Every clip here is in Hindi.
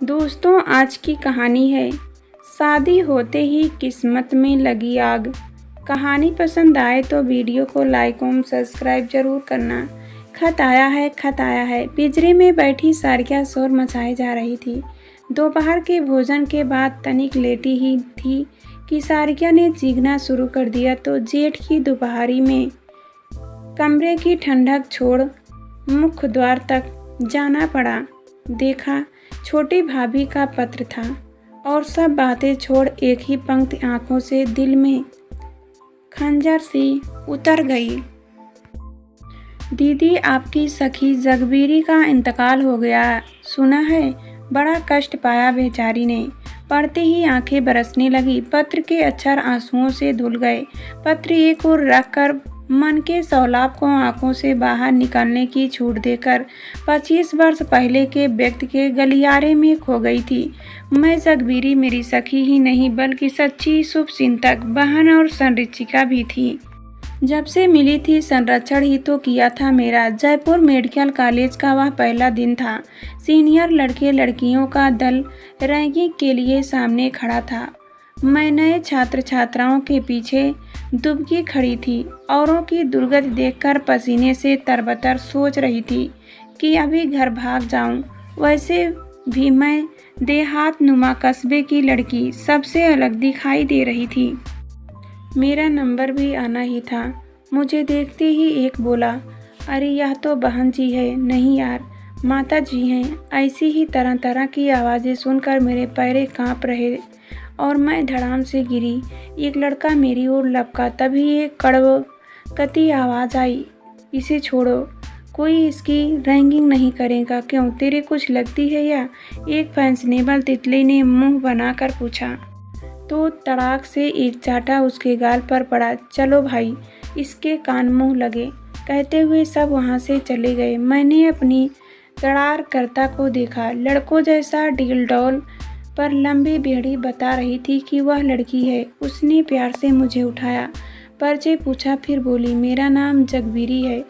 दोस्तों, आज की कहानी है शादी होते ही किस्मत में लगी आग। कहानी पसंद आए तो वीडियो को लाइक और सब्सक्राइब जरूर करना। खत आया है। पिंजरे में बैठी सारिका शोर मचाए जा रही थी। दोपहर के भोजन के बाद तनिक लेटी ही थी कि सारिका ने चीखना शुरू कर दिया तो जेठ की दोपहरी में कमरे की ठंडक छोड़ मुख्य द्वार तक जाना पड़ा। देखा, छोटी भाभी का पत्र था और सब बातें छोड़ एक ही पंक्ति आंखों से दिल में खंजर सी उतर गई। दीदी, आपकी सखी जगबीरी का इंतकाल हो गया, सुना है? बड़ा कष्ट पाया बेचारी ने। पढ़ते ही आंखें बरसने लगी। पत्र के अक्षर आंसुओं से धुल गए। पत्र एक ओर रखकर मन के सौलाभ को आंखों से बाहर निकालने की छूट देकर 25 वर्ष पहले के व्यक्ति के गलियारे में खो गई थी। मैं जगबीरी मेरी सखी ही नहीं बल्कि सच्ची शुभचिंतक, बहन और संरक्षिका भी थी। जब से मिली थी संरक्षण ही तो किया था मेरा। जयपुर मेडिकल कॉलेज का वह पहला दिन था। सीनियर लड़के लड़कियों का दल रैंकिंग के लिए सामने खड़ा था। मैं नए छात्र छात्राओं के पीछे दुबकी खड़ी थी। औरों की दुर्गति देखकर पसीने से तरबतर सोच रही थी कि अभी घर भाग जाऊं। वैसे भी मैं देहात नुमा कस्बे की लड़की सबसे अलग दिखाई दे रही थी। मेरा नंबर भी आना ही था। मुझे देखते ही एक बोला, अरे यह तो बहन जी है। नहीं यार, माता जी हैं। ऐसी ही तरह तरह की आवाज़ें सुनकर मेरे पैरे कांप रहे और मैं धड़ाम से गिरी। एक लड़का मेरी ओर लपका। तभी एक कड़वकती आवाज़ आई, इसे छोड़ो, कोई इसकी रैगिंग नहीं करेगा। क्यों, तेरे कुछ लगती है या? एक फैशनेबल तितली ने मुंह बनाकर पूछा तो तड़ाक से एक चाटा उसके गाल पर पड़ा। चलो भाई, इसके कान मुंह लगे, कहते हुए सब वहां से चले गए। मैंने अपनी तड़ारकर्ता को देखा। लड़कों जैसा डील डॉल पर लंबी बेड़ी बता रही थी कि वह लड़की है। उसने प्यार से मुझे उठाया, परिचय पूछा, फिर बोली, मेरा नाम जगबीरी है।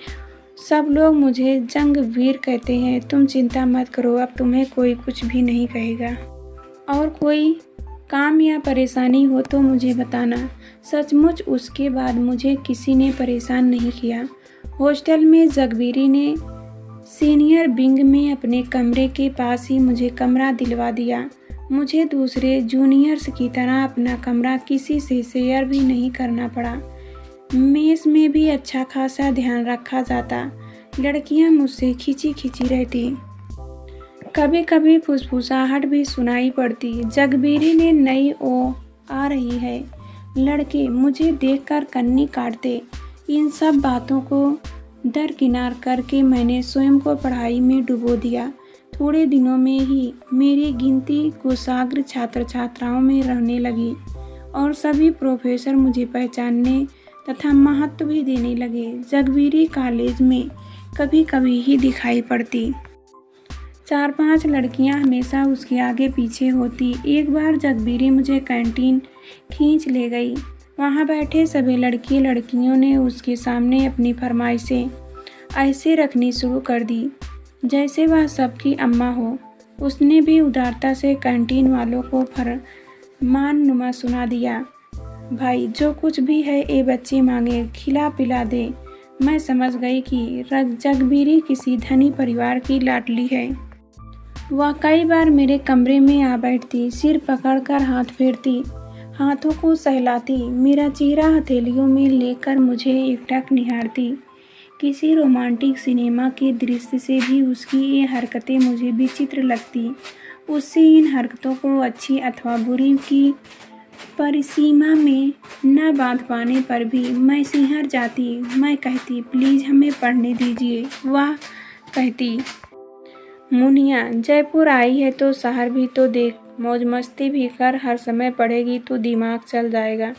सब लोग मुझे जंगवीर कहते हैं। तुम चिंता मत करो, अब तुम्हें कोई कुछ भी नहीं कहेगा। और कोई काम या परेशानी हो तो मुझे बताना। सचमुच उसके बाद मुझे किसी ने परेशान नहीं किया। हॉस्टल में जगबीरी ने सीनियर विंग में अपने कमरे के पास ही मुझे कमरा दिलवा दिया। मुझे दूसरे जूनियर्स की तरह अपना कमरा किसी से शेयर भी नहीं करना पड़ा। मेस में भी अच्छा खासा ध्यान रखा जाता। लड़कियां मुझसे खिंची खिंची रहती। कभी कभी फुसफुसाहट भी सुनाई पड़ती। जगबीरी ने नई ओ आ रही है। लड़के मुझे देखकर कन्नी काटते। इन सब बातों को दरकिनार करके मैंने स्वयं को पढ़ाई में डुबो दिया। थोड़े दिनों में ही मेरी गिनती कुशाग्र छात्र छात्राओं में रहने लगी और सभी प्रोफेसर मुझे पहचानने तथा महत्व भी देने लगे। जगबीरी कॉलेज में कभी कभी ही दिखाई पड़ती। 4-5 लड़कियां हमेशा उसके आगे पीछे होती। एक बार जगबीरी मुझे कैंटीन खींच ले गई। वहां बैठे सभी लड़की लड़कियों ने उसके सामने अपनी फरमाइशें ऐसे रखनी शुरू कर दी जैसे वह सबकी अम्मा हो। उसने भी उदारता से कैंटीन वालों को फरमान नुमा सुना दिया, भाई जो कुछ भी है ये बच्चे मांगे खिला पिला दे। मैं समझ गई कि जगबीरी किसी धनी परिवार की लाडली है। वह कई बार मेरे कमरे में आ बैठती, सिर पकड़कर हाथ फेरती, हाथों को सहलाती, मेरा चेहरा हथेलियों में लेकर मुझे एकटक निहारती। किसी रोमांटिक सिनेमा के दृश्य से भी उसकी ये हरकतें मुझे विचित्र लगती। उससे इन हरकतों को अच्छी अथवा बुरी की परिसीमा में न बांध पाने पर भी मैं सिहर जाती। मैं कहती, प्लीज़ हमें पढ़ने दीजिए। वह कहती, मुनिया जयपुर आई है तो शहर भी तो देख, मौज मस्ती भी कर, हर समय पढ़ेगी तो दिमाग चल जाएगा।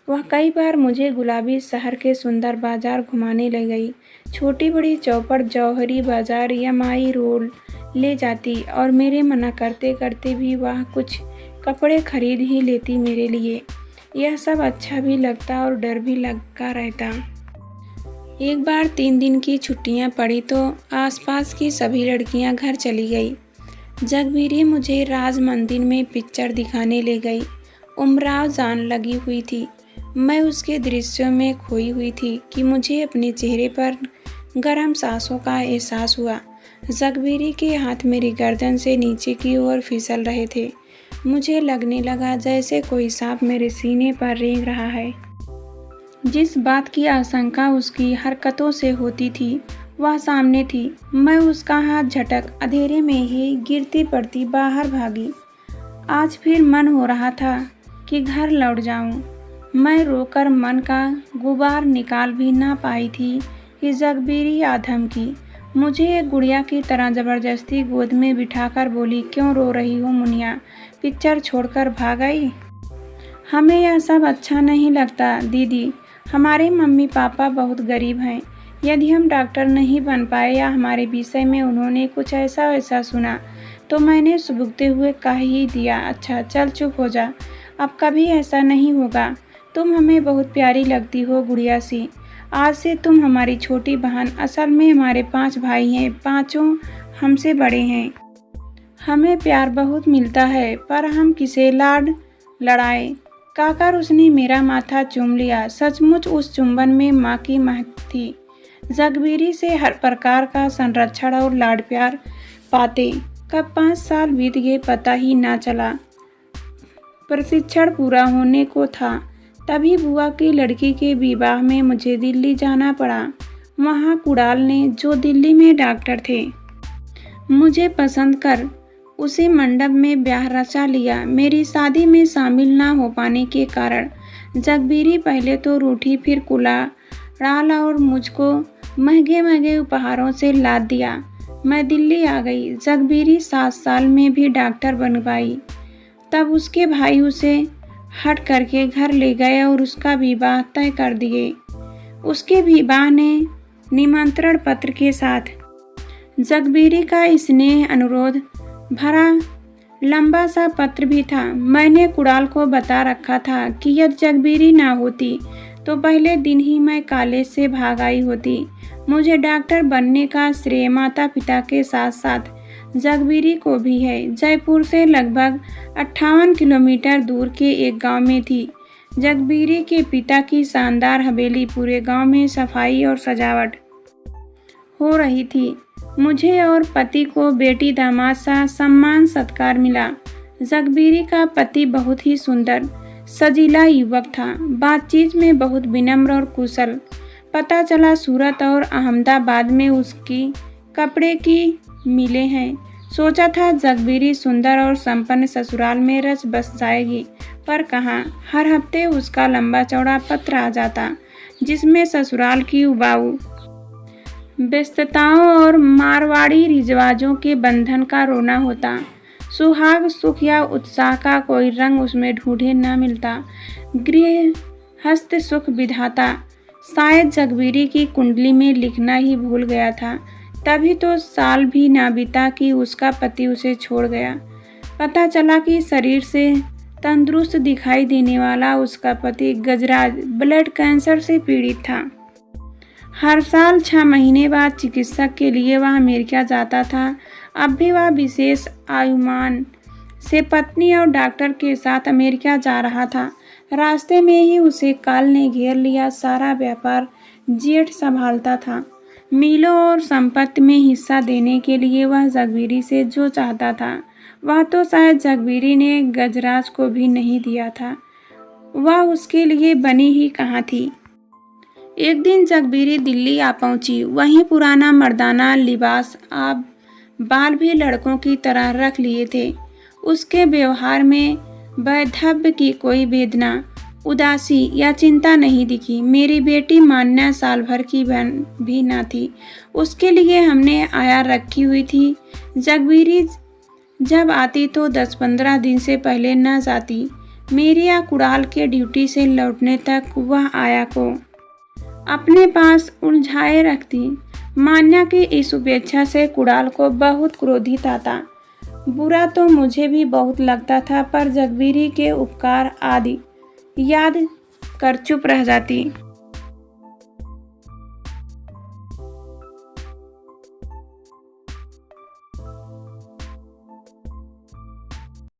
वह कई बार मुझे गुलाबी शहर के सुंदर बाजार घुमाने ले गई। छोटी बड़ी चौपड़ जौहरी बाजार या माई रोड ले जाती और मेरे मना करते करते भी वह कुछ कपड़े खरीद ही लेती मेरे लिए। यह सब अच्छा भी लगता और डर भी लगा रहता। एक बार 3 दिन की छुट्टियां पड़ी तो आसपास की सभी लड़कियां घर चली गई। जगबीरी मुझे राज मंदिर में पिक्चर दिखाने ले गई। उमराव जान लगी हुई थी। मैं उसके दृश्यों में खोई हुई थी कि मुझे अपने चेहरे पर गर्म सांसों का एहसास हुआ। जगबीरी के हाथ मेरी गर्दन से नीचे की ओर फिसल रहे थे। मुझे लगने लगा जैसे कोई सांप मेरे सीने पर रेंग रहा है। जिस बात की आशंका उसकी हरकतों से होती थी वह सामने थी। मैं उसका हाथ झटक अंधेरे में ही गिरती पड़ती बाहर भागी। आज फिर मन हो रहा था कि घर लौट जाऊं। मैं रोकर मन का गुबार निकाल भी ना पाई थी कि जगबीरी आधम की मुझे एक गुड़िया की तरह ज़बरदस्ती गोद में बिठाकर बोली, क्यों रो रही हो मुनिया, पिक्चर छोड़कर भाग आई? हमें यह सब अच्छा नहीं लगता दीदी। हमारे मम्मी पापा बहुत गरीब हैं। यदि हम डॉक्टर नहीं बन पाए या हमारे विषय में उन्होंने कुछ ऐसा वैसा सुना तो मैंने सुबकते हुए कह ही दिया, अच्छा चल चुप हो जा, अब कभी ऐसा नहीं होगा। तुम हमें बहुत प्यारी लगती हो गुड़िया सी। आज से तुम हमारी छोटी बहन। असल में हमारे 5 भाई हैं, पांचों हमसे बड़े हैं। हमें प्यार बहुत मिलता है पर हम किसे लाड लड़ाए। कहकर उसने मेरा माथा चूम लिया। सचमुच उस चुंबन में माँ की महक थी। जगबीरी से हर प्रकार का संरक्षण और लाड प्यार पाते कब 5 साल बीत गए पता ही ना चला। प्रशिक्षण पूरा होने को था तभी बुआ की लड़की के विवाह में मुझे दिल्ली जाना पड़ा। वहाँ कुणाल ने, जो दिल्ली में डॉक्टर थे, मुझे पसंद कर उसी मंडप में ब्याह रचा लिया। मेरी शादी में शामिल ना हो पाने के कारण जगबीरी पहले तो रूठी, फिर कुणाल और मुझको महंगे महंगे उपहारों से लाद दिया। मैं दिल्ली आ गई। जगबीरी 7 साल में भी डॉक्टर बन पाई। तब उसके भाई उसे हट करके घर ले गए और उसका विवाह तय कर दिए। उसके विवाह ने निमंत्रण पत्र के साथ जगबीरी का स्नेह अनुरोध भरा लंबा सा पत्र भी था। मैंने कुणाल को बता रखा था कि यदि जगबीरी ना होती तो पहले दिन ही मैं कॉलेज से भाग आई होती। मुझे डॉक्टर बनने का श्रेय माता पिता के साथ साथ जगबीरी को भी है। जयपुर से लगभग 58 किलोमीटर दूर के एक गांव में थी जगबीरी के पिता की शानदार हवेली। पूरे गांव में सफाई और सजावट हो रही थी। मुझे और पति को बेटी दामाद सा सम्मान सत्कार मिला। जगबीरी का पति बहुत ही सुंदर सजीला युवक था। बातचीत में बहुत विनम्र और कुशल। पता चला सूरत और अहमदाबाद में उसकी कपड़े की मिलें हैं। सोचा था जगबीरी सुंदर और संपन्न ससुराल में रच बस जाएगी, पर कहाँ। हर हफ्ते उसका लंबा चौड़ा पत्र आ जाता जिसमें ससुराल की उबाऊ व्यस्तताओं और मारवाड़ी रिवाजों के बंधन का रोना होता। सुहाग सुख या उत्साह का कोई रंग उसमें ढूंढे न मिलता। गृहस्थ सुख विधाता शायद जगबीरी की कुंडली में लिखना ही भूल गया था। तभी तो साल भी ना बीता कि उसका पति उसे छोड़ गया। पता चला कि शरीर से तंदुरुस्त दिखाई देने वाला उसका पति गजराज ब्लड कैंसर से पीड़ित था। हर साल 6 महीने बाद चिकित्सक के लिए वह अमेरिका जाता था। अब भी वह विशेष आयुमान से पत्नी और डॉक्टर के साथ अमेरिका जा रहा था। रास्ते में ही उसे काल ने घेर लिया। सारा व्यापार जेठ संभालता था। मिलों और संपत्ति में हिस्सा देने के लिए वह जगबीरी से जो चाहता था वह तो शायद जगबीरी ने गजराज को भी नहीं दिया था। वह उसके लिए बनी ही कहाँ थी। एक दिन जगबीरी दिल्ली आ पहुंची। वहीं पुराना मर्दाना लिबास, अब बाल भी लड़कों की तरह रख लिए थे। उसके व्यवहार में वैधव्य की कोई वेदना, उदासी या चिंता नहीं दिखी। मेरी बेटी मान्या साल भर की भी ना थी। उसके लिए हमने आया रखी हुई थी। जगबीरी जब आती तो 10-15 दिन से पहले न जाती। मेरी या कुणाल के ड्यूटी से लौटने तक वह आया को अपने पास उलझाए रखती। मान्या की इस उपेक्षा से कुणाल को बहुत क्रोधित आता। बुरा तो मुझे भी बहुत लगता था, पर जगबीरी के उपकार आदि याद कर चुप रह जाती।